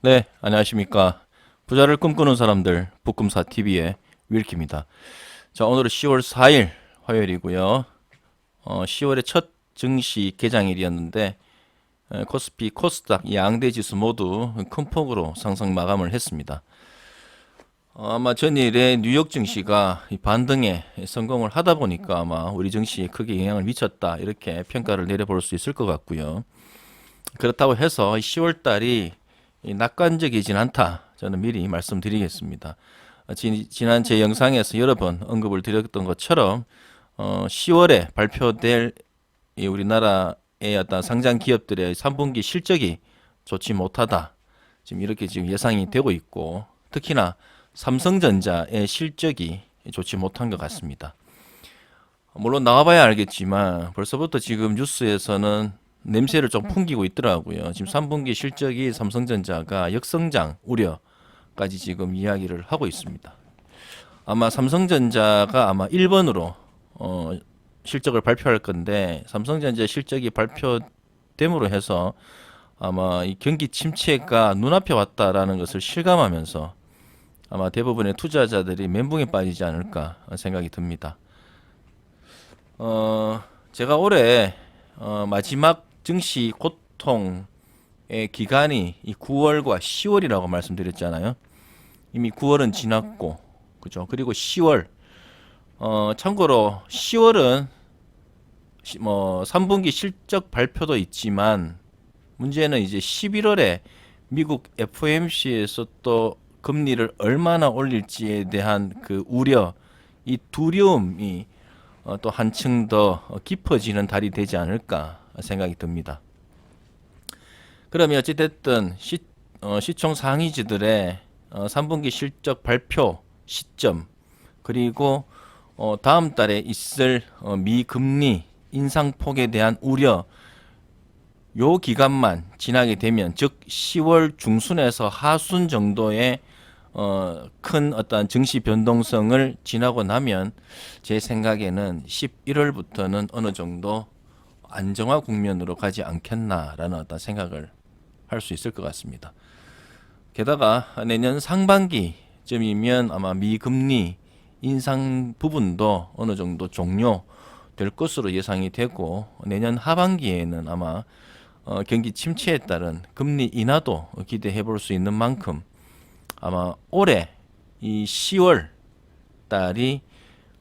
네, 안녕하십니까. 부자를 꿈꾸는 사람들, 북금사 TV의 윌키입니다. 자, 오늘은 10월 4일 화요일이고요. 10월의 첫 증시 개장일이었는데, 코스피, 코스닥, 양대 지수 모두 큰 폭으로 상승 마감을 했습니다. 아마 전일에 뉴욕 증시가 이 반등에 성공을 하다 보니까 아마 우리 증시에 크게 영향을 미쳤다, 이렇게 평가를 내려볼 수 있을 것 같고요. 그렇다고 해서 10월 달이 낙관적이진 않다. 저는 미리 말씀드리겠습니다. 지난 제 영상에서 여러 번 언급을 드렸던 것처럼 10월에 발표될 이 우리나라의 어떤 상장 기업들의 3분기 실적이 좋지 못하다. 지금 이렇게 지금 예상이 되고 있고, 특히나 삼성전자의 실적이 좋지 못한 것 같습니다. 물론 나와봐야 알겠지만 벌써부터 지금 뉴스에서는 냄새를 좀 풍기고 있더라고요. 지금 3분기 실적이 삼성전자가 역성장 우려까지 지금 이야기를 하고 있습니다. 아마 삼성전자가 아마 1번으로 실적을 발표할 건데, 삼성전자 실적이 발표됨으로 해서 아마 이 경기 침체가 눈앞에 왔다라는 것을 실감하면서 아마 대부분의 투자자들이 멘붕에 빠지지 않을까 생각이 듭니다. 제가 올해 마지막 증시 고통의 기간이 이 9월과 10월이라고 말씀드렸잖아요. 이미 9월은 지났고, 그죠? 그리고 10월, 참고로 10월은 뭐 3분기 실적 발표도 있지만, 문제는 이제 11월에 미국 FOMC에서 또 금리를 얼마나 올릴지에 대한 그 우려, 이 두려움이 또 한층 더 깊어지는 달이 되지 않을까 생각이 듭니다. 그러면 어찌됐든 시총 상위주들의 3분기 실적 발표 시점, 그리고 다음 달에 있을 미금리 인상폭에 대한 우려, 요 기간만 지나게 되면, 즉 10월 중순에서 하순 정도의 큰 어떤 증시 변동성을 지나고 나면 제 생각에는 11월부터는 어느 정도 안정화 국면으로 가지 않겠나라는 어떤 생각을 할 수 있을 것 같습니다. 게다가 내년 상반기쯤이면 아마 미금리 인상 부분도 어느 정도 종료될 것으로 예상이 되고, 내년 하반기에는 아마 경기 침체에 따른 금리 인하도 기대해 볼 수 있는 만큼 아마 올해 이 10월 달이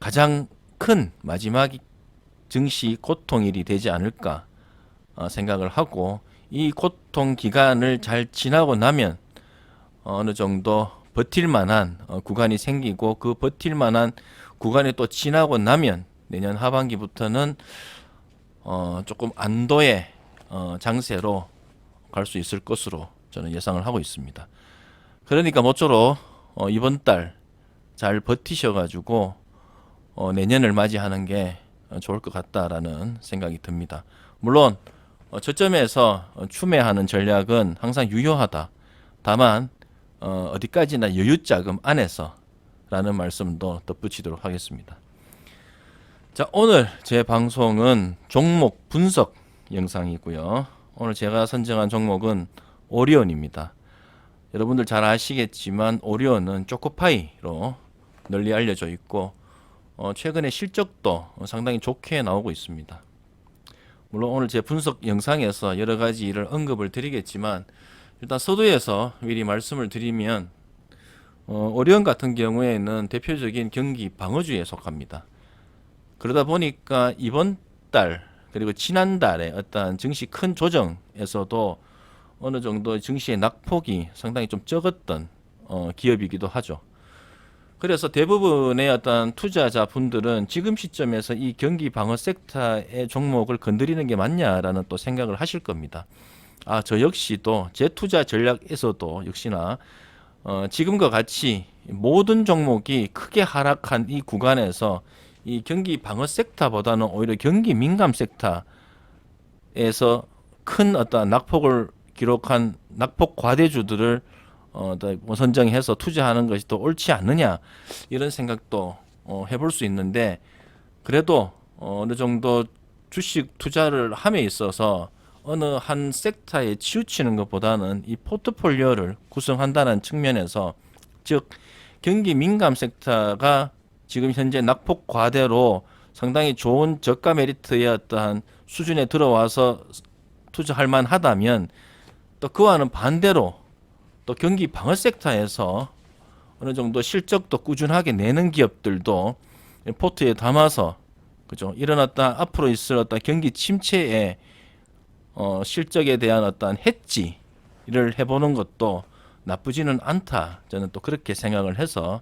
가장 큰 마지막 증시 고통일이 되지 않을까 생각을 하고, 이 고통 기간을 잘 지나고 나면 어느 정도 버틸 만한 구간이 생기고, 그 버틸 만한 구간이 또 지나고 나면 내년 하반기부터는 조금 안도의 장세로 갈 수 있을 것으로 저는 예상을 하고 있습니다. 그러니까 모쪼록 이번 달 잘 버티셔가지고 내년을 맞이하는 게 좋을 것 같다라는 생각이 듭니다. 물론 저점에서 추매하는 전략은 항상 유효하다. 다만 어디까지나 여유자금 안에서라는 말씀도 덧붙이도록 하겠습니다. 자, 오늘 제 방송은 종목 분석 영상이고요. 오늘 제가 선정한 종목은 오리온입니다. 여러분들 잘 아시겠지만 오리온은 초코파이로 널리 알려져 있고, 최근에 실적도 상당히 좋게 나오고 있습니다. 물론 오늘 제 분석 영상에서 여러 가지 일을 언급을 드리겠지만, 일단 서두에서 미리 말씀을 드리면 오리온 같은 경우에는 대표적인 경기 방어주에 속합니다. 그러다 보니까 이번 달 그리고 지난달에 어떤 증시 큰 조정에서도 어느 정도 증시의 낙폭이 상당히 좀 적었던 기업이기도 하죠. 그래서 대부분의 어떤 투자자 분들은 지금 시점에서 이 경기 방어 섹터의 종목을 건드리는 게 맞냐라는 또 생각을 하실 겁니다. 저 역시도 제 투자 전략에서도 역시나 지금과 같이 모든 종목이 크게 하락한 이 구간에서 이 경기 방어 섹터보다는 오히려 경기 민감 섹터에서 큰 어떤 낙폭을 기록한 낙폭 과대주들을 선정해서 투자하는 것이 더 옳지 않느냐, 이런 생각도 해볼 수 있는데, 그래도 어느 정도 주식 투자를 함에 있어서 어느 한 섹터에 치우치는 것보다는 이 포트폴리오를 구성한다는 측면에서, 즉 경기 민감 섹터가 지금 현재 낙폭 과대로 상당히 좋은 저가 메리트의 어떠한 수준에 들어와서 투자할 만하다면, 또 그와는 반대로 또 경기 방어 섹터에서 어느 정도 실적도 꾸준하게 내는 기업들도 포트에 담아서, 그죠, 일어났다 앞으로 있을 어떤 경기 침체에 실적에 대한 어떤 해지를 해보는 것도 나쁘지는 않다, 저는 또 그렇게 생각을 해서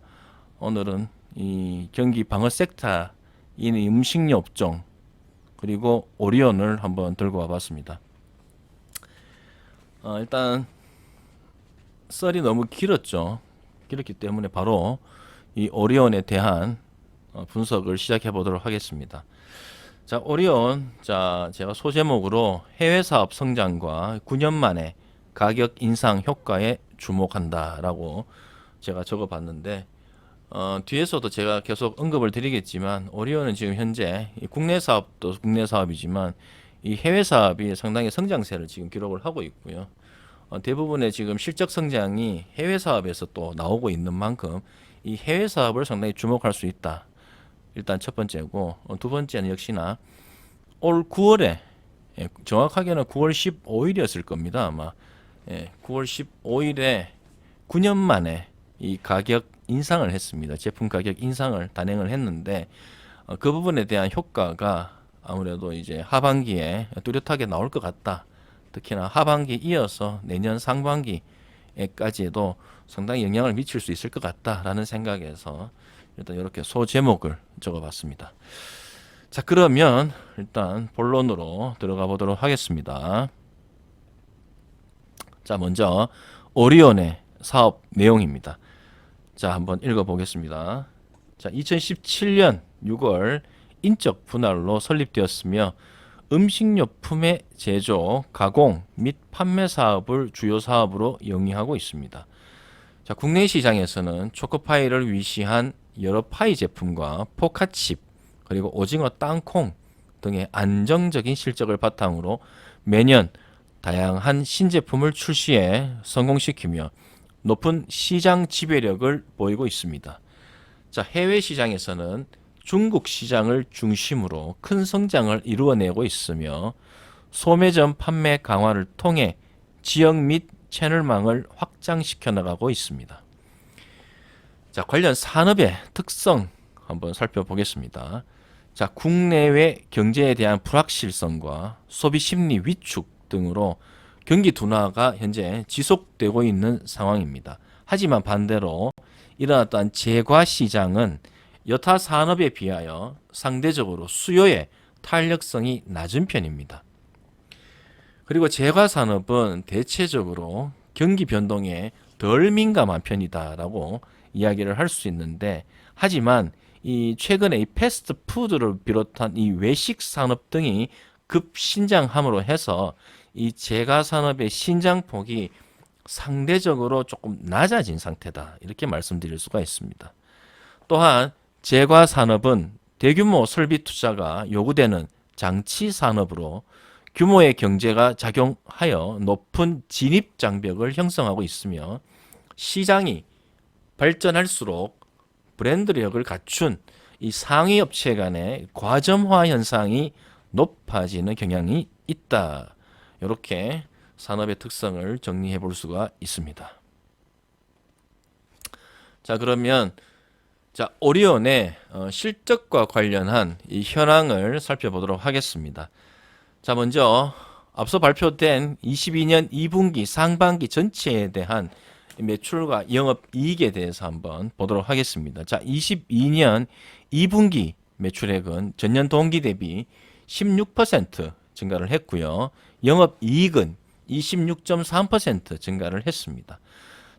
오늘은 이 경기 방어 섹터인 이 음식료 업종 그리고 오리온을 한번 들고 와봤습니다. 일단 썰이 너무 길었죠. 길었기 때문에 바로 이 오리온에 대한 분석을 시작해 보도록 하겠습니다. 자, 오리온, 자, 제가 소제목으로 해외 사업 성장과 9년 만에 가격 인상 효과에 주목한다라고 제가 적어봤는데, 뒤에서도 제가 계속 언급을 드리겠지만, 오리온은 지금 현재 국내 사업도 국내 사업이지만 이 해외 사업이 상당히 성장세를 지금 기록을 하고 있고요. 대부분의 지금 실적 성장이 해외 사업에서 또 나오고 있는 만큼 이 해외 사업을 상당히 주목할 수 있다. 일단 첫 번째고, 두 번째는 역시나 올 9월에, 정확하게는 9월 15일이었을 겁니다. 아마 9월 15일에 9년 만에 이 가격 인상을 했습니다. 제품 가격 인상을 단행을 했는데, 그 부분에 대한 효과가 아무래도 이제 하반기에 뚜렷하게 나올 것 같다. 특히나 하반기 이어서 내년 상반기에까지도 상당히 영향을 미칠 수 있을 것 같다라는 생각에서 일단 이렇게 소제목을 적어봤습니다. 자, 그러면 일단 본론으로 들어가 보도록 하겠습니다. 자, 먼저 오리온의 사업 내용입니다. 자, 한번 읽어보겠습니다. 자, 2017년 6월 인적 분할로 설립되었으며 음식료품의 제조, 가공 및 판매 사업을 주요 사업으로 영위하고 있습니다. 자, 국내 시장에서는 초코파이를 위시한 여러 파이 제품과 포카칩, 그리고 오징어 땅콩 등의 안정적인 실적을 바탕으로 매년 다양한 신제품을 출시해 성공시키며 높은 시장 지배력을 보이고 있습니다. 자, 해외 시장에서는 중국 시장을 중심으로 큰 성장을 이루어내고 있으며 소매점 판매 강화를 통해 지역 및 채널망을 확장시켜 나가고 있습니다. 자, 관련 산업의 특성 한번 살펴보겠습니다. 자, 국내외 경제에 대한 불확실성과 소비 심리 위축 등으로 경기 둔화가 현재 지속되고 있는 상황입니다. 하지만 반대로 일어났던 제과 시장은 여타 산업에 비하여 상대적으로 수요의 탄력성이 낮은 편입니다. 그리고 제과 산업은 대체적으로 경기 변동에 덜 민감한 편이다라고 이야기를 할 수 있는데, 하지만 이 최근에 이 패스트푸드를 비롯한 이 외식 산업 등이 급신장함으로 해서 이 제과 산업의 신장폭이 상대적으로 조금 낮아진 상태다, 이렇게 말씀드릴 수가 있습니다. 또한 제과 산업은 대규모 설비 투자가 요구되는 장치 산업으로 규모의 경제가 작용하여 높은 진입 장벽을 형성하고 있으며, 시장이 발전할수록 브랜드력을 갖춘 이 상위 업체 간의 과점화 현상이 높아지는 경향이 있다. 이렇게 산업의 특성을 정리해 볼 수가 있습니다. 자, 그러면 자, 오리온의 실적과 관련한 이 현황을 살펴보도록 하겠습니다. 자, 먼저 앞서 발표된 22년 2분기 상반기 전체에 대한 매출과 영업이익에 대해서 한번 보도록 하겠습니다. 자, 22년 2분기 매출액은 전년 동기 대비 16% 증가를 했고요. 영업이익은 26.3% 증가를 했습니다.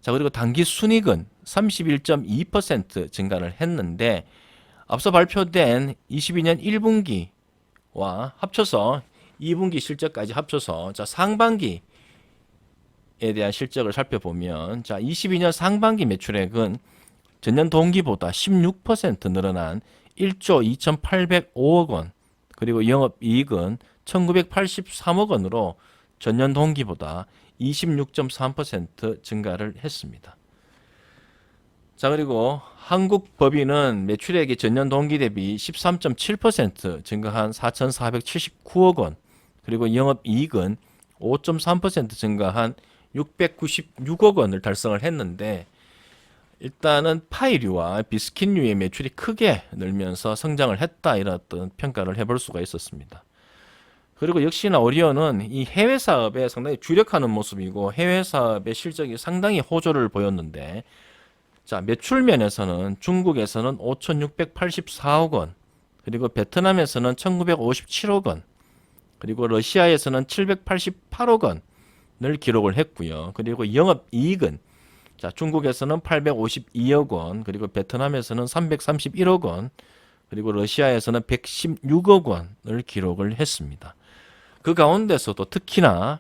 자, 그리고 당기 순이익은 31.2% 증가를 했는데, 앞서 발표된 22년 1분기와 합쳐서 2분기 실적까지 합쳐서 자, 상반기에 대한 실적을 살펴보면, 자, 22년 상반기 매출액은 전년 동기보다 16% 늘어난 1조 2,805억 원, 그리고 영업이익은 1983억 원으로 전년 동기보다 26.3% 증가를 했습니다. 자, 그리고 한국법인은 매출액이 전년 동기 대비 13.7% 증가한 4,479억 원, 그리고 영업이익은 5.3% 증가한 696억 원을 달성을 했는데, 일단은 파이류와 비스킷류의 매출이 크게 늘면서 성장을 했다, 이런 어떤 평가를 해볼 수가 있었습니다. 그리고 역시나 오리온은 이 해외 사업에 상당히 주력하는 모습이고 해외 사업의 실적이 상당히 호조를 보였는데, 자, 매출 면에서는 중국에서는 5,684억 원, 그리고 베트남에서는 1,957억 원, 그리고 러시아에서는 788억 원을 기록을 했고요. 그리고 영업이익은, 자, 중국에서는 852억 원, 그리고 베트남에서는 331억 원, 그리고 러시아에서는 116억 원을 기록을 했습니다. 그 가운데서도 특히나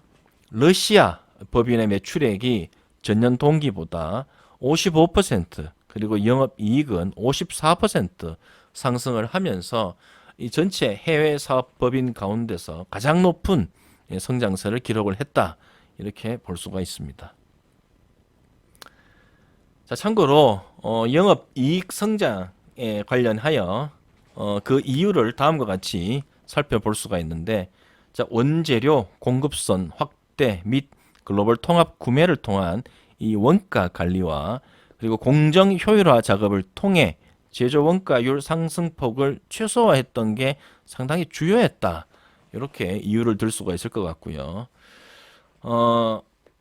러시아 법인의 매출액이 전년 동기보다 55%, 그리고 영업이익은 54% 상승을 하면서 이 전체 해외 사업 법인 가운데서 가장 높은 성장세를 기록을 했다, 이렇게 볼 수가 있습니다. 자, 참고로 영업이익 성장에 관련하여 그 이유를 다음과 같이 살펴볼 수가 있는데, 자, 원재료 공급선 확대 및 글로벌 통합 구매를 통한 이 원가 관리와, 그리고 공정 효율화 작업을 통해 제조 원가율 상승폭을 최소화했던 게 상당히 주요했다, 이렇게 이유를 들 수가 있을 것 같고요.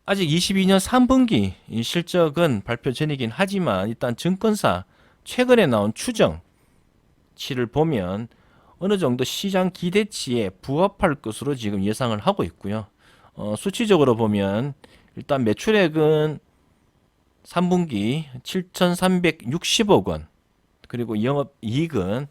아직 22년 3분기 이 실적은 발표 전이긴 하지만 일단 증권사 최근에 나온 추정치를 보면 어느 정도 시장 기대치에 부합할 것으로 지금 예상을 하고 있고요. 수치적으로 보면 일단 매출액은 3분기 7,360억 원, 그리고 영업이익은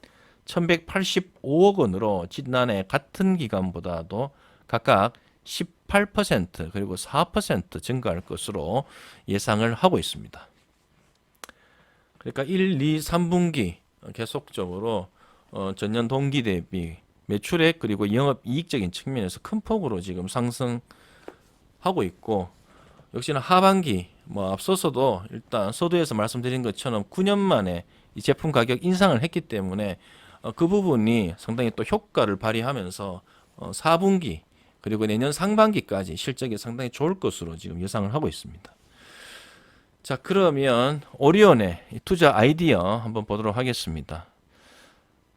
1,185억 원으로 지난해 같은 기간보다도 각각 18% 그리고 4% 증가할 것으로 예상을 하고 있습니다. 그러니까 1, 2, 3분기 계속적으로 전년 동기 대비 매출액 그리고 영업이익적인 측면에서 큰 폭으로 지금 상승하고 있고, 역시나 하반기 앞서서도 일단 서두에서 말씀드린 것처럼 9년 만에 이 제품 가격 인상을 했기 때문에 그 부분이 상당히 또 효과를 발휘하면서 4분기 그리고 내년 상반기까지 실적이 상당히 좋을 것으로 지금 예상을 하고 있습니다. 자, 그러면 오리온의 투자 아이디어 한번 보도록 하겠습니다.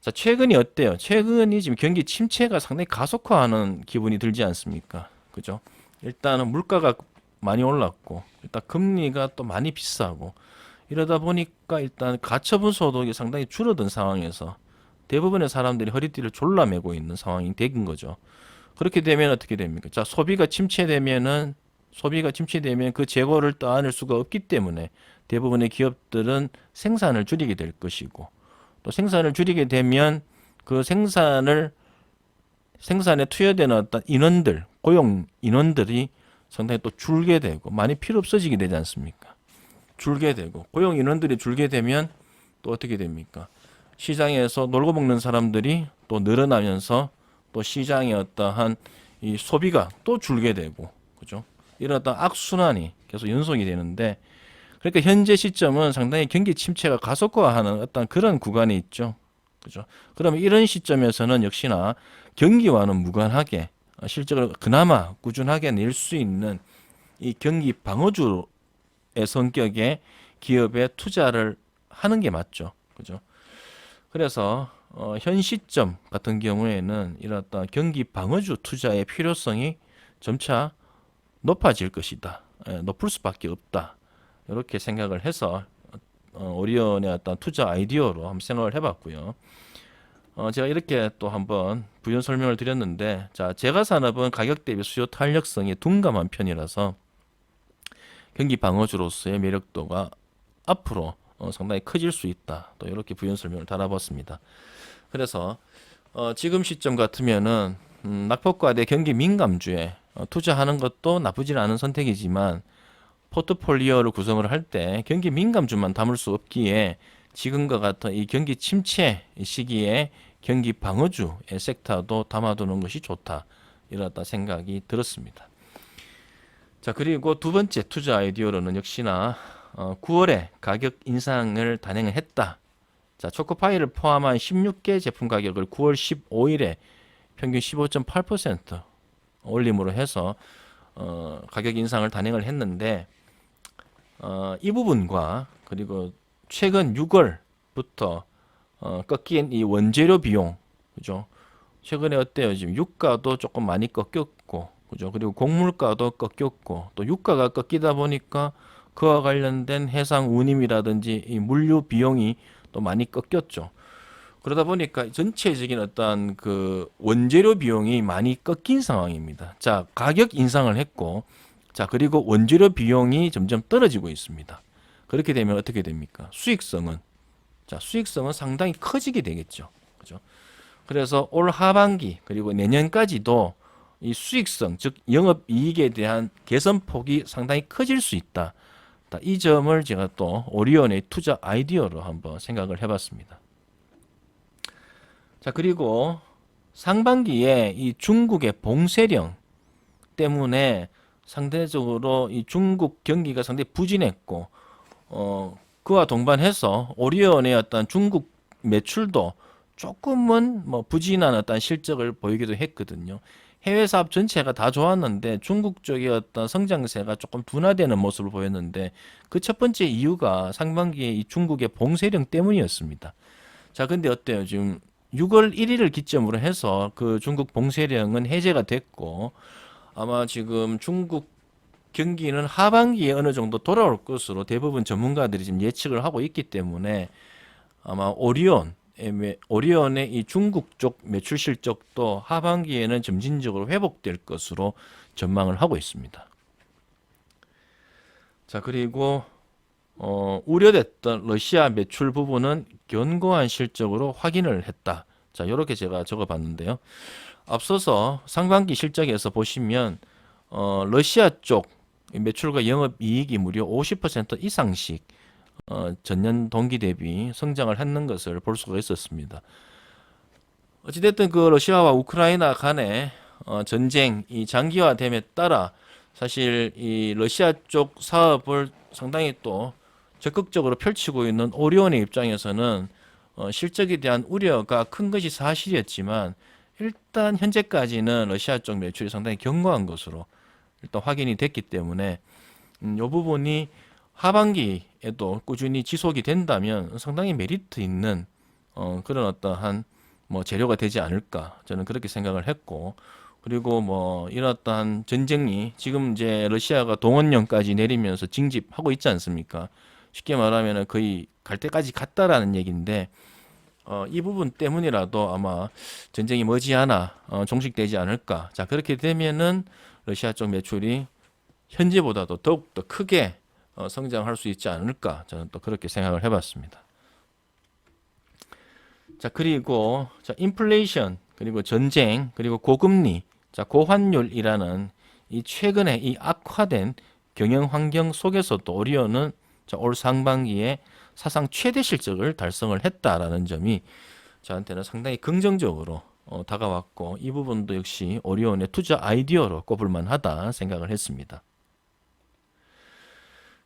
자, 최근이 어때요? 최근이 지금 경기 침체가 상당히 가속화하는 기분이 들지 않습니까? 그죠? 일단은 물가가 많이 올랐고, 일단 금리가 또 많이 비싸고, 이러다 보니까 일단 가처분 소득이 상당히 줄어든 상황에서 대부분의 사람들이 허리띠를 졸라매고 있는 상황이 된 거죠. 그렇게 되면 어떻게 됩니까? 자, 소비가 침체되면 그 재고를 떠안을 수가 없기 때문에 대부분의 기업들은 생산을 줄이게 될 것이고, 또 생산을 줄이게 되면 그 생산에 투여되는 어떤 인원들, 고용 인원들이 상당히 또 줄게 되고 많이 필요 없어지게 되지 않습니까? 줄게 되고 고용 인원들이 줄게 되면 또 어떻게 됩니까? 시장에서 놀고 먹는 사람들이 또 늘어나면서 또 시장의 어떠한 이 소비가 또 줄게 되고, 그죠? 이런 어떤 악순환이 계속 연속이 되는데, 그러니까 현재 시점은 상당히 경기 침체가 가속화하는 어떤 그런 구간이 있죠. 그죠? 그러면 이런 시점에서는 역시나 경기와는 무관하게 실적을 그나마 꾸준하게 낼 수 있는 이 경기 방어주의 성격의 기업에 투자를 하는 게 맞죠. 그죠? 그래서 현 시점 같은 경우에는 이런 어떤 경기 방어주 투자의 필요성이 점차 높아질 것이다. 높을 수밖에 없다. 이렇게 생각을 해서 오리온의 어떤 투자 아이디어로 한번 생각을 해봤고요. 제가 이렇게 또 한번 부연 설명을 드렸는데, 자, 제과산업은 가격 대비 수요 탄력성이 둔감한 편이라서 경기 방어주로서의 매력도가 앞으로 상당히 커질 수 있다. 또 이렇게 부연 설명을 달아봤습니다. 그래서 지금 시점 같으면은 낙폭과대 경기 민감주에 투자하는 것도 나쁘지 않은 선택이지만, 포트폴리오를 구성을 할 때 경기 민감주만 담을 수 없기에 지금과 같은 이 경기 침체 시기에 경기 방어주의 섹터도 담아두는 것이 좋다. 이렇다 생각이 들었습니다. 자, 그리고 두 번째 투자 아이디어로는 역시나 9월에 가격 인상을 단행을 했다. 자, 초코파이를 포함한 16개 제품 가격을 9월 15일에 평균 15.8% 올림으로 해서 가격 인상을 단행을 했는데 이 부분과 그리고 최근 6월부터 꺾인 이 원재료 비용, 그죠? 최근에 어때요? 지금 유가도 조금 많이 꺾였고, 그죠? 그리고 곡물가도 꺾였고, 또 유가가 꺾이다 보니까 그와 관련된 해상 운임이라든지 이 물류 비용이 또 많이 꺾였죠. 그러다 보니까 전체적인 어떤 그 원재료 비용이 많이 꺾인 상황입니다. 자, 가격 인상을 했고, 자, 그리고 원재료 비용이 점점 떨어지고 있습니다. 그렇게 되면 어떻게 됩니까? 수익성은 상당히 커지게 되겠죠. 그죠? 그래서 올 하반기 그리고 내년까지도 이 수익성, 즉 영업이익에 대한 개선폭이 상당히 커질 수 있다. 이 점을 제가 또 오리온의 투자 아이디어로 한번 생각을 해봤습니다. 자, 그리고 상반기에 이 중국의 봉쇄령 때문에 상대적으로 이 중국 경기가 상당히 부진했고, 그와 동반해서 오리온의 어떤 중국 매출도 조금은 뭐 부진한 어떤 실적을 보이기도 했거든요. 해외 사업 전체가 다 좋았는데 중국 쪽의 어떤 성장세가 조금 둔화되는 모습을 보였는데 그 첫 번째 이유가 상반기에 이 중국의 봉쇄령 때문이었습니다. 자, 근데 어때요? 지금 6월 1일을 기점으로 해서 그 중국 봉쇄령은 해제가 됐고 아마 지금 중국 경기는 하반기에 어느 정도 돌아올 것으로 대부분 전문가들이 지금 예측을 하고 있기 때문에 아마 오리온의 이 중국 쪽 매출 실적도 하반기에는 점진적으로 회복될 것으로 전망을 하고 있습니다. 자, 그리고 우려됐던 러시아 매출 부분은 견고한 실적으로 확인을 했다. 자, 이렇게 제가 적어봤는데요. 앞서서 상반기 실적에서 보시면 러시아 쪽 매출과 영업이익이 무려 50% 이상씩 전년 동기 대비 성장을 했는 것을 볼 수가 있었습니다. 어찌됐든 그 러시아와 우크라이나 간의 전쟁이 장기화됨에 따라 사실 이 러시아 쪽 사업을 상당히 또 적극적으로 펼치고 있는 오리온의 입장에서는 실적에 대한 우려가 큰 것이 사실이었지만 일단 현재까지는 러시아 쪽 매출이 상당히 견고한 것으로 일단 확인이 됐기 때문에 이 부분이 하반기에도 꾸준히 지속이 된다면 상당히 메리트 있는 그런 어떠한 뭐 재료가 되지 않을까 저는 그렇게 생각을 했고 그리고 뭐 이런 어떠한 전쟁이 지금 이제 러시아가 동원령까지 내리면서 징집하고 있지 않습니까? 쉽게 말하면 거의 갈 때까지 갔다라는 얘기인데 이 부분 때문이라도 아마 전쟁이 머지않아 종식되지 않을까. 자, 그렇게 되면은 러시아 쪽 매출이 현재보다도 더욱더 크게 성장할 수 있지 않을까. 저는 또 그렇게 생각을 해봤습니다. 자, 그리고 자, 인플레이션, 그리고 전쟁, 그리고 고금리, 자, 고환율이라는 이 최근에 이 악화된 경영 환경 속에서도 오리온은 자, 올 상반기에 사상 최대 실적을 달성을 했다라는 점이 저한테는 상당히 긍정적으로 다가왔고 이 부분도 역시 오리온의 투자 아이디어로 꼽을 만하다 생각을 했습니다.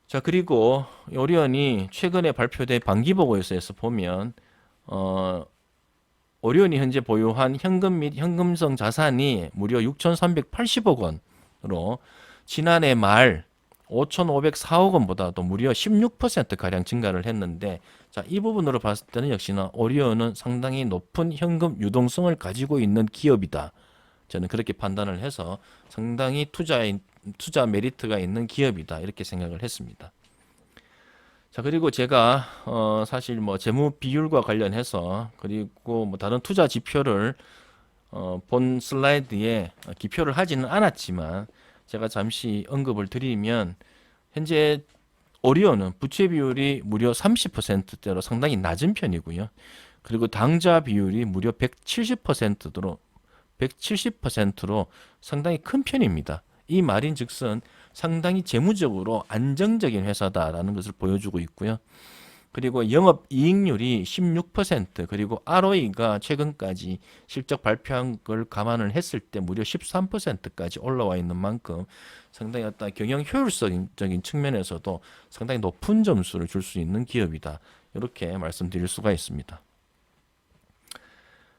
자, 그리고 오리온이 최근에 발표된 반기보고서에서 보면 오리온이 현재 보유한 현금 및 현금성 자산이 무려 6,380억 원으로 지난해 말 5,504억 원보다도 무려 16%가량 증가를 했는데 자, 이 부분으로 봤을 때는 역시나 오리온은 상당히 높은 현금 유동성을 가지고 있는 기업이다. 저는 그렇게 판단을 해서 상당히 투자 메리트가 있는 기업이다. 이렇게 생각을 했습니다. 자, 그리고 제가 사실 뭐 재무 비율과 관련해서 그리고 뭐 다른 투자 지표를 본 슬라이드에 기표를 하지는 않았지만 제가 잠시 언급을 드리면 현재 오리온은 부채 비율이 무려 30%대로 상당히 낮은 편이고요. 그리고 당좌 비율이 무려 170%로 상당히 큰 편입니다. 이 말인즉슨 상당히 재무적으로 안정적인 회사다라는 것을 보여주고 있고요. 그리고 영업이익률이 16%, 그리고 ROE가 최근까지 실적 발표한 걸 감안을 했을 때 무려 13%까지 올라와 있는 만큼 상당히 어떤 경영 효율적인 측면에서도 상당히 높은 점수를 줄 수 있는 기업이다. 이렇게 말씀드릴 수가 있습니다.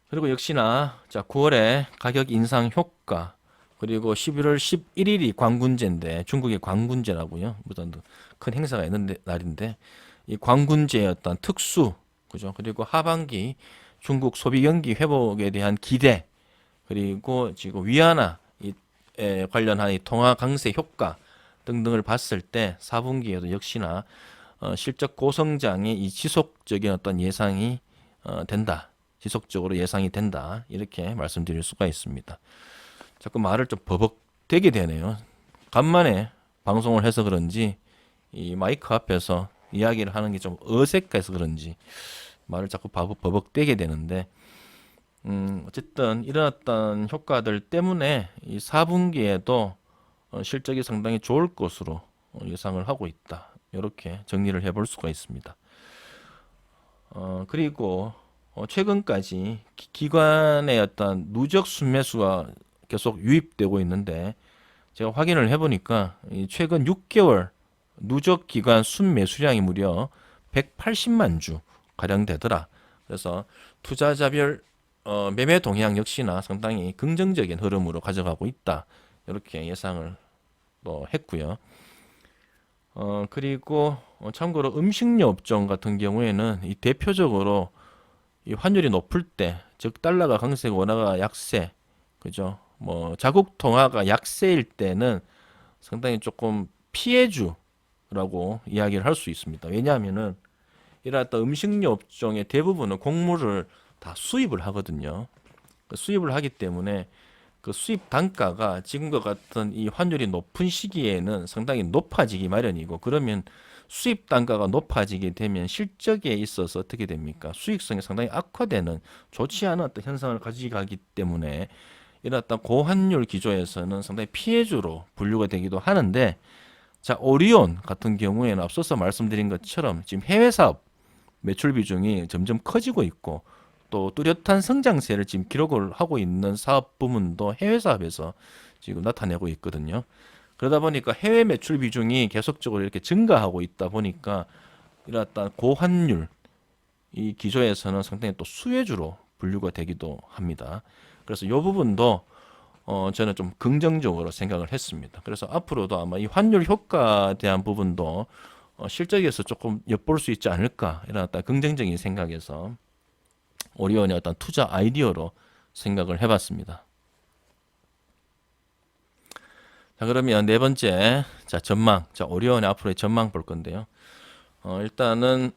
그리고 역시나 자 9월에 가격 인상 효과, 그리고 11월 11일이 광군제인데, 중국의 광군제라고요. 무슨 큰 행사가 있는 날인데, 이 광군제의 어떤 특수, 그죠? 그리고 하반기 중국 소비 경기 회복에 대한 기대, 그리고 지금 위안화 관련한 이 통화 강세 효과 등등을 봤을 때 4분기에도 역시나 실적 고성장의 이 지속적인 어떤 예상이 된다. 지속적으로 예상이 된다. 이렇게 말씀드릴 수가 있습니다. 자꾸 말을 좀 버벅대게 되네요. 간만에 방송을 해서 그런지 이 마이크 앞에서 이야기를 하는 게 좀 어색해서 그런지 말을 자꾸 버벅대게 되는데, 어쨌든 일어났던 효과들 때문에 이 4분기에도 실적이 상당히 좋을 것으로 예상을 하고 있다. 이렇게 정리를 해볼 수가 있습니다. 그리고 최근까지 기관의 어떤 누적 순매수가 계속 유입되고 있는데, 제가 확인을 해보니까 최근 6개월 누적 기관 순매수량이 무려 180만 주 가량 되더라. 그래서 투자자별 매매 동향 역시나 상당히 긍정적인 흐름으로 가져가고 있다. 이렇게 예상을 또 했고요. 그리고 참고로 음식료 업종 같은 경우에는 이 대표적으로 이 환율이 높을 때, 즉 달러가 강세고 원화가 약세, 그죠? 뭐 자국 통화가 약세일 때는 상당히 조금 피해주라고 이야기를 할 수 있습니다. 왜냐하면은 이러한 음식료 업종의 대부분은 곡물을 다 수입을 하거든요. 그 수입을 하기 때문에 그 수입 단가가 지금과 같은 이 환율이 높은 시기에는 상당히 높아지기 마련이고, 그러면 수입 단가가 높아지게 되면 실적에 있어서 어떻게 됩니까? 수익성이 상당히 악화되는 좋지 않은 어떤 현상을 가져가기 때문에 이런 어떤 고환율 기조에서는 상당히 피해주로 분류가 되기도 하는데, 자 오리온 같은 경우에는 앞서서 말씀드린 것처럼 지금 해외 사업 매출 비중이 점점 커지고 있고, 또 뚜렷한 성장세를 지금 기록을 하고 있는 사업 부문도 해외 사업에서 지금 나타내고 있거든요. 그러다 보니까 해외 매출 비중이 계속적으로 이렇게 증가하고 있다 보니까 이런 고환율 이 기조에서는 상당히 또 수혜주로 분류가 되기도 합니다. 그래서 이 부분도 저는 좀 긍정적으로 생각을 했습니다. 그래서 앞으로도 아마 이 환율 효과에 대한 부분도 실적에서 조금 엿볼 수 있지 않을까, 이런 어떤 긍정적인 생각에서 오리온의 어떤 투자 아이디어로 생각을 해봤습니다. 자 그러면 네 번째, 자 전망, 자 오리온의 앞으로의 전망 볼 건데요. 일단은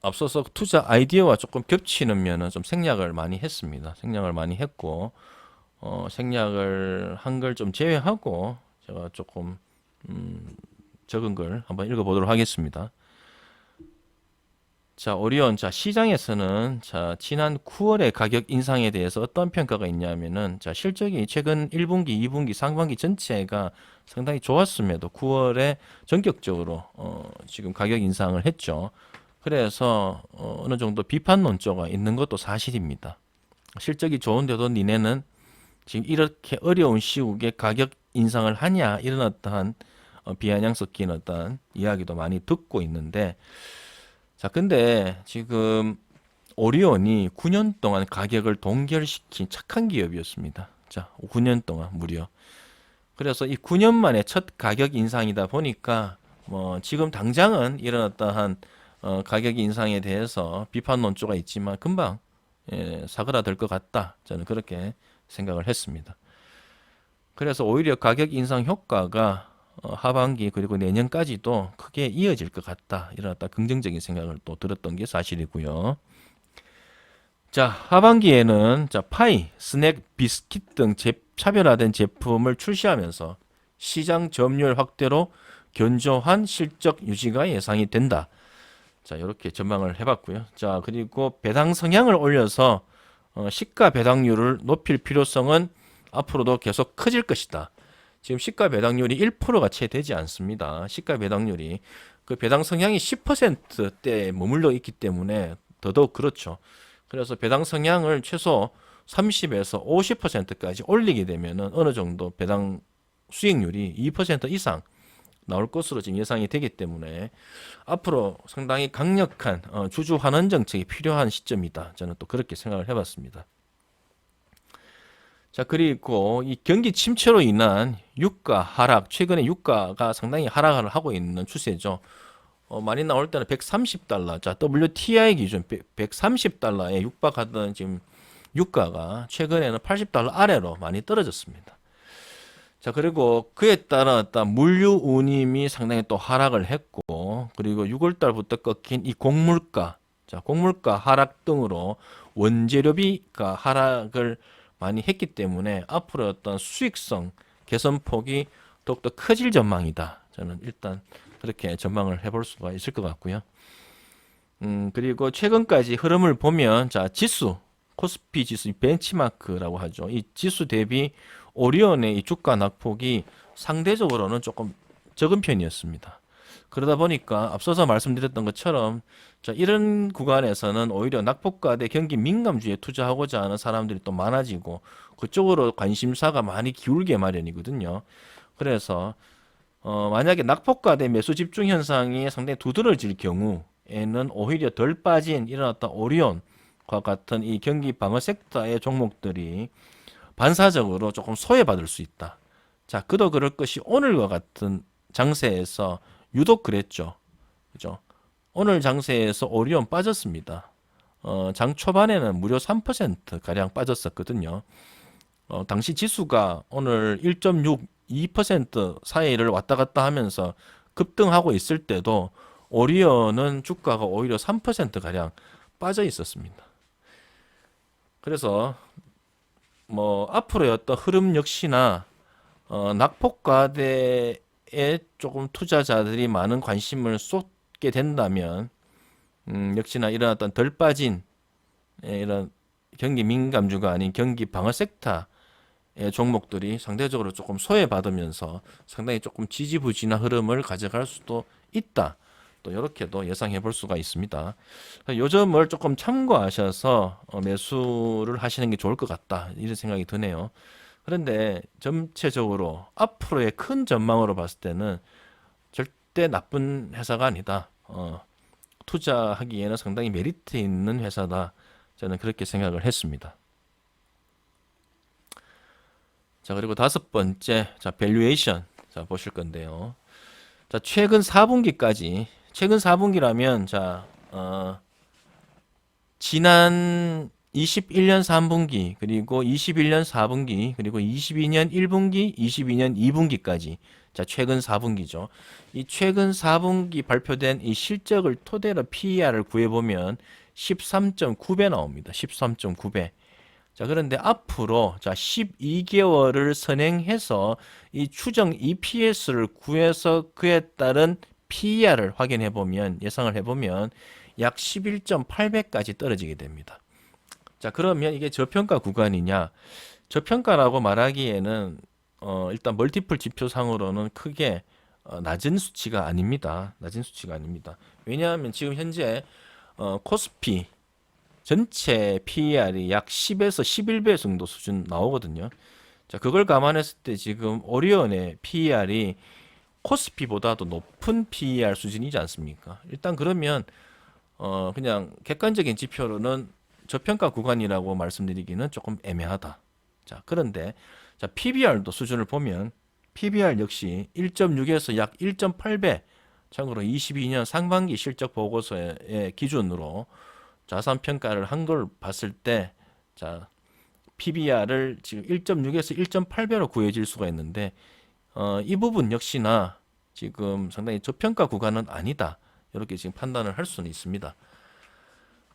앞서서 투자 아이디어와 조금 겹치는 면은 좀 생략을 많이 했습니다. 생략을 많이 했고, 생략을 한 걸 좀 제외하고 제가 조금 적은 걸 한번 읽어보도록 하겠습니다. 자, 오리온, 자, 시장에서는 자, 지난 9월의 가격 인상에 대해서 어떤 평가가 있냐면은, 자, 실적이 최근 1분기, 2분기, 상반기 전체가 상당히 좋았음에도 9월에 전격적으로 지금 가격 인상을 했죠. 그래서 어느 정도 비판 논조가 있는 것도 사실입니다. 실적이 좋은데도 니네는 지금 이렇게 어려운 시국에 가격 인상을 하냐, 이런 어떠한 비아냥 섞인 어떤 이야기도 많이 듣고 있는데, 자, 근데 지금 오리온이 9년 동안 가격을 동결시킨 착한 기업이었습니다. 자, 9년 동안 무려. 그래서 이 9년 만에 첫 가격 인상이다 보니까 뭐 지금 당장은 이런 어떠한 가격 인상에 대해서 비판 논조가 있지만 금방 사그라들 것 같다. 저는 그렇게 생각을 했습니다. 그래서 오히려 가격 인상 효과가 하반기 그리고 내년까지도 크게 이어질 것 같다. 이런 어떤 긍정적인 생각을 또 들었던 게 사실이고요. 자, 하반기에는 자, 파이, 스낵, 비스킷 등 차별화된 제품을 출시하면서 시장 점유율 확대로 견조한 실적 유지가 예상이 된다. 자, 이렇게 전망을 해봤고요. 자, 그리고 배당 성향을 올려서 시가 배당률을 높일 필요성은 앞으로도 계속 커질 것이다. 지금 시가 배당률이 1%가 채 되지 않습니다. 시가 배당률이. 그 배당 성향이 10%대에 머물러 있기 때문에 더더욱 그렇죠. 그래서 배당 성향을 최소 30에서 50%까지 올리게 되면은 어느 정도 배당 수익률이 2% 이상 나올 것으로 지금 예상이 되기 때문에 앞으로 상당히 강력한 주주 환원 정책이 필요한 시점이다. 저는 또 그렇게 생각을 해봤습니다. 자, 그리고 이 경기 침체로 인한 유가 하락, 최근에 유가가 상당히 하락을 하고 있는 추세죠. 많이 나올 때는 130달러, 자, WTI 기준 130달러에 육박하던 지금 유가가 최근에는 80달러 아래로 많이 떨어졌습니다. 자, 그리고 그에 따라 물류 운임이 상당히 또 하락을 했고, 그리고 6월 달부터 꺾인 이 곡물가, 자, 곡물가 하락 등으로 원재료비가 하락을 많이 했기 때문에 앞으로 어떤 수익성 개선폭이 더욱더 커질 전망이다. 저는 일단 그렇게 전망을 해볼 수가 있을 것 같고요. 그리고 최근까지 흐름을 보면, 자, 지수, 코스피 지수, 벤치마크라고 하죠. 이 지수 대비 오리온의 이 주가 낙폭이 상대적으로는 조금 적은 편이었습니다. 그러다 보니까 앞서서 말씀드렸던 것처럼, 자, 이런 구간에서는 오히려 낙폭과대 경기 민감주에 투자하고자 하는 사람들이 또 많아지고 그쪽으로 관심사가 많이 기울게 마련이거든요. 그래서 만약에 낙폭과대 매수 집중 현상이 상당히 두드러질 경우에는 오히려 덜 빠진 이런 어떤 오리온과 같은 이 경기 방어 섹터의 종목들이 반사적으로 조금 소외받을 수 있다. 자, 그도 그럴 것이 오늘과 같은 장세에서 유독 그랬죠. 그죠? 오늘 장세에서 오리온 빠졌습니다. 장 초반에는 무려 3% 가량 빠졌었거든요. 당시 지수가 오늘 1.6, 2% 사이를 왔다 갔다 하면서 급등하고 있을 때도 오리온은 주가가 오히려 3% 가량 빠져 있었습니다. 그래서 뭐 앞으로의 어떤 흐름 역시나 낙폭과대에 조금 투자자들이 많은 관심을 쏟게 된다면 역시나 이런 어떤 덜 빠진 이런 경기 민감주가 아닌 경기 방어 섹터의 종목들이 상대적으로 조금 소외받으면서 상당히 조금 지지부진한 흐름을 가져갈 수도 있다. 또 이렇게도 예상해 볼 수가 있습니다. 요점을 조금 참고하셔서 매수를 하시는 게 좋을 것 같다. 이런 생각이 드네요. 그런데 전체적으로 앞으로의 큰 전망으로 봤을 때는 절대 나쁜 회사가 아니다. 투자하기에는 상당히 메리트 있는 회사다. 저는 그렇게 생각을 했습니다. 자, 그리고 다섯 번째, 자, 밸류에이션. 자, 보실 건데요. 자, 최근 4분기라면, 자, 지난 21년 3분기, 그리고 21년 4분기, 그리고 22년 1분기, 22년 2분기까지, 자, 최근 4분기죠. 이 최근 4분기 발표된 이 실적을 토대로 PER을 구해보면 13.9배 나옵니다. 13.9배. 자, 그런데 앞으로, 자, 12개월을 선행해서 이 추정 EPS를 구해서 그에 따른 PER을 확인해 보면, 예상을 해보면 약 11.8배까지 떨어지게 됩니다. 자, 그러면 이게 저평가 구간이냐? 저평가라고 말하기에는 일단 멀티플 지표상으로는 크게 낮은 수치가 아닙니다. 낮은 수치가 아닙니다. 왜냐하면 지금 현재 코스피 전체 PER이 약 10에서 11배 정도 수준 나오거든요. 자, 그걸 감안했을 때 지금 오리온의 PER이 코스피보다도 높은 PER 수준이지 않습니까? 일단 그러면 그냥 객관적인 지표로는 저평가 구간이라고 말씀드리기는 조금 애매하다. 자, 그런데 자, PBR도 수준을 보면 PBR 역시 1.6에서 약 1.8배. 참고로 22년 상반기 실적 보고서의 기준으로 자산 평가를 한 걸 봤을 때, 자, PBR을 지금 1.6에서 1.8배로 구해질 수가 있는데, 이 부분 역시나 지금 상당히 저평가 구간은 아니다. 이렇게 지금 판단을 할 수는 있습니다.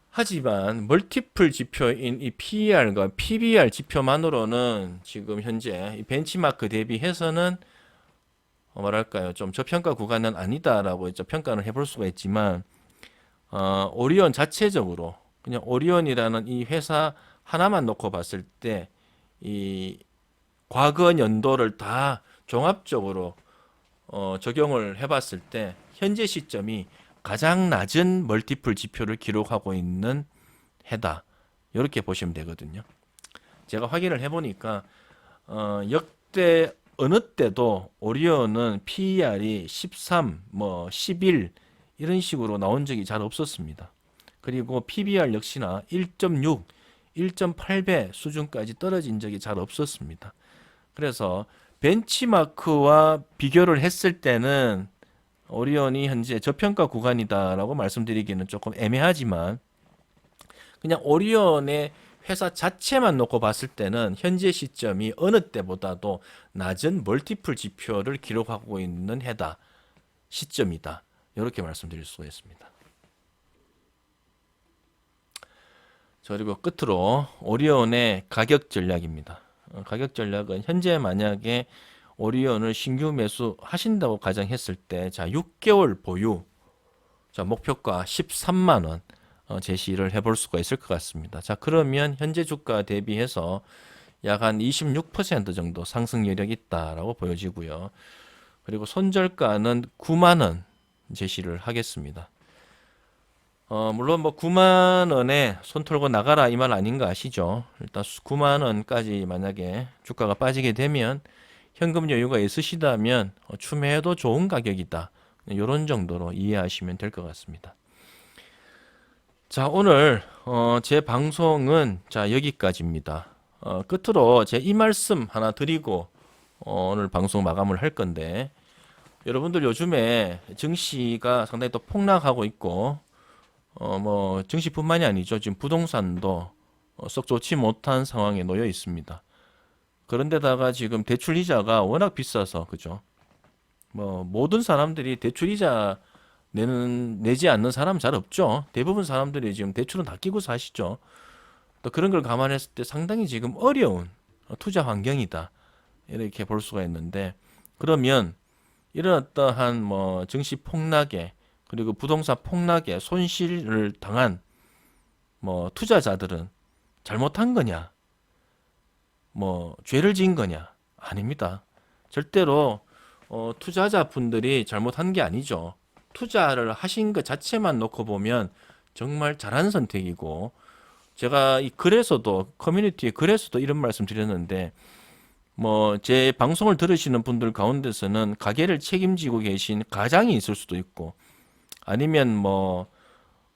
하지만 멀티플 지표인 이 PER과 PBR 지표만으로는 지금 현재 이 벤치마크 대비해서는 뭐랄까요, 좀 저평가 구간은 아니다라고 이제 평가를 해볼 수가 있지만 오리온 자체적으로 그냥 오리온이라는 이 회사 하나만 놓고 봤을 때 이 과거 연도를 다 종합적으로 적용을 해봤을 때 현재 시점이 가장 낮은 멀티플 지표를 기록하고 있는 해다. 이렇게 보시면 되거든요. 제가 확인을 해보니까 역대 어느 때도 오리온은 PER이 13, 11 이런 식으로 나온 적이 잘 없었습니다. 그리고 PBR 역시나 1.6, 1.8배 수준까지 떨어진 적이 잘 없었습니다. 그래서 벤치마크와 비교를 했을 때는 오리온이 현재 저평가 구간이다라고 말씀드리기는 조금 애매하지만 그냥 오리온의 회사 자체만 놓고 봤을 때는 현재 시점이 어느 때보다도 낮은 멀티플 지표를 기록하고 있는 해다. 시점이다. 이렇게 말씀드릴 수가 있습니다. 자, 그리고 끝으로 오리온의 가격 전략입니다. 가격 전략은 현재 만약에 오리온을 신규 매수하신다고 가정했을 때, 자, 6개월 보유, 자, 목표가 13만 원 제시를 해볼 수가 있을 것 같습니다. 자, 그러면 현재 주가 대비해서 약 한 26% 정도 상승 여력이 있다라고 보여지고요. 그리고 손절가는 9만 원 제시를 하겠습니다. 물론 9만 원에 손 털고 나가라 이 말 아닌 거 아시죠? 일단 9만 원까지 만약에 주가가 빠지게 되면 현금 여유가 있으시다면 추매해도 좋은 가격이다. 이런 정도로 이해하시면 될 것 같습니다. 자, 오늘 제 방송은 자 여기까지입니다. 끝으로 제 이 말씀 하나 드리고 오늘 방송 마감을 할 건데, 여러분들 요즘에 증시가 상당히 또 폭락하고 있고 증시뿐만이 아니죠. 지금 부동산도 썩 좋지 못한 상황에 놓여 있습니다. 그런데다가 지금 대출 이자가 워낙 비싸서, 그죠? 모든 사람들이 대출 이자 내지 않는 사람 잘 없죠. 대부분 사람들이 지금 대출은 다 끼고 사시죠. 또 그런 걸 감안했을 때 상당히 지금 어려운 투자 환경이다. 이렇게 볼 수가 있는데, 그러면 이런 어떠한 증시 폭락에 그리고 부동산 폭락에 손실을 당한 투자자들은 잘못한 거냐? 죄를 지은 거냐? 아닙니다. 절대로 투자자분들이 잘못한 게 아니죠. 투자를 하신 것 자체만 놓고 보면 정말 잘한 선택이고, 제가 이 글에서도 커뮤니티에 글에서도 이런 말씀 드렸는데, 제 방송을 들으시는 분들 가운데서는 가게를 책임지고 계신 가장이 있을 수도 있고, 아니면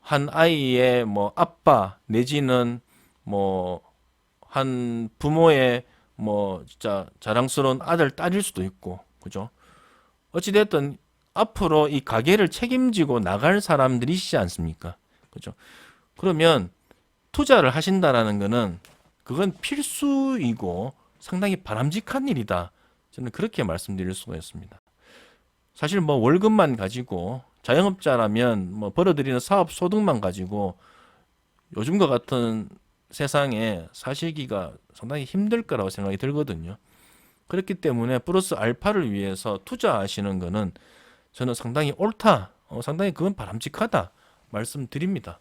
한 아이의 아빠 내지는 한 부모의 진짜 자랑스러운 아들, 딸일 수도 있고, 그죠? 어찌됐든 앞으로 이 가게를 책임지고 나갈 사람들이시지 않습니까? 그죠? 그러면 투자를 하신다라는 거는 그건 필수이고 상당히 바람직한 일이다. 저는 그렇게 말씀드릴 수가 있습니다. 사실 월급만 가지고 자영업자라면 벌어들이는 사업 소득만 가지고 요즘과 같은 세상에 사시기가 상당히 힘들 거라고 생각이 들거든요. 그렇기 때문에 플러스 알파를 위해서 투자하시는 거는 저는 상당히 옳다, 상당히 그건 바람직하다 말씀드립니다.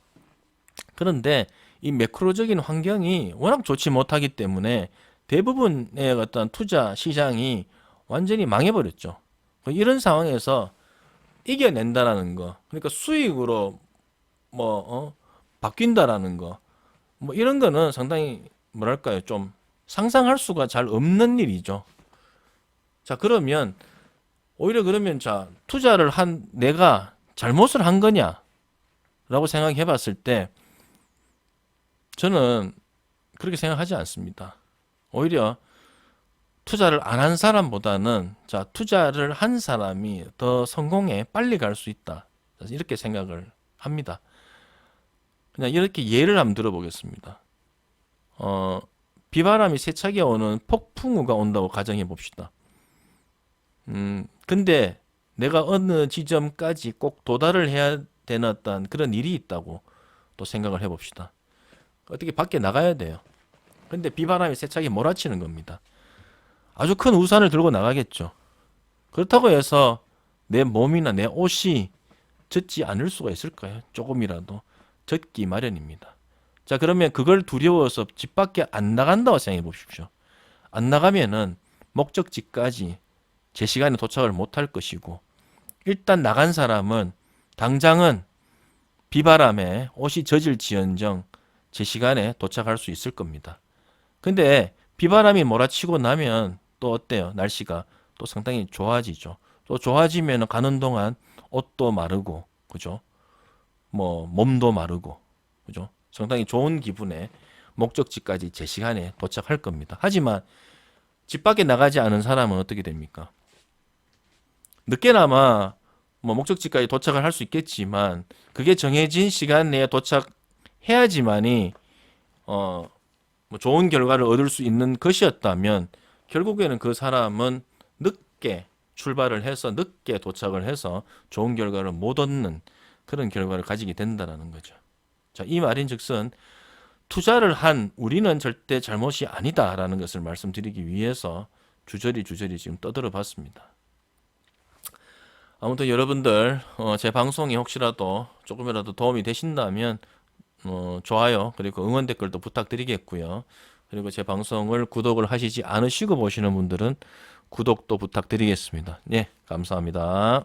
그런데 이 매크로적인 환경이 워낙 좋지 못하기 때문에 대부분의 어떤 투자 시장이 완전히 망해버렸죠. 이런 상황에서 이겨낸다라는 거, 그러니까 수익으로 바뀐다라는 거, 이런 거는 상당히 뭐랄까요, 좀 상상할 수가 잘 없는 일이죠. 자, 그러면 오히려 그러면 자, 투자를 한 내가 잘못을 한 거냐라고 생각해 봤을 때 저는 그렇게 생각하지 않습니다. 오히려 투자를 안 한 사람보다는 자, 투자를 한 사람이 더 성공에 빨리 갈 수 있다. 이렇게 생각을 합니다. 그냥 이렇게 예를 한번 들어보겠습니다. 비바람이 세차게 오는 폭풍우가 온다고 가정해 봅시다. 근데 내가 어느 지점까지 꼭 도달을 해야 되는 어떤 그런 일이 있다고 또 생각을 해 봅시다. 어떻게 밖에 나가야 돼요. 근데 비바람이 세차게 몰아치는 겁니다. 아주 큰 우산을 들고 나가겠죠. 그렇다고 해서 내 몸이나 내 옷이 젖지 않을 수가 있을까요? 조금이라도 젖기 마련입니다. 자, 그러면 그걸 두려워서 집 밖에 안 나간다고 생각해 보십시오. 안 나가면은 목적지까지 제 시간에 도착을 못할 것이고, 일단 나간 사람은 당장은 비바람에 옷이 젖을지언정 제 시간에 도착할 수 있을 겁니다. 근데 비바람이 몰아치고 나면 또 어때요? 날씨가 또 상당히 좋아지죠. 또 좋아지면 가는 동안 옷도 마르고, 그죠? 뭐 몸도 마르고, 그죠? 상당히 좋은 기분에 목적지까지 제 시간에 도착할 겁니다. 하지만 집 밖에 나가지 않은 사람은 어떻게 됩니까? 늦게나마 뭐 목적지까지 도착을 할 수 있겠지만 그게 정해진 시간 내에 도착해야지만이 뭐 좋은 결과를 얻을 수 있는 것이었다면 결국에는 그 사람은 늦게 출발을 해서 늦게 도착을 해서 좋은 결과를 못 얻는 그런 결과를 가지게 된다는 거죠. 자, 이 말인즉슨 투자를 한 우리는 절대 잘못이 아니다라는 것을 말씀드리기 위해서 주저리 지금 떠들어 봤습니다. 아무튼 여러분들 제 방송이 혹시라도 조금이라도 도움이 되신다면 좋아요 그리고 응원 댓글도 부탁드리겠고요. 그리고 제 방송을 구독을 하시지 않으시고 보시는 분들은 구독도 부탁드리겠습니다. 예, 감사합니다.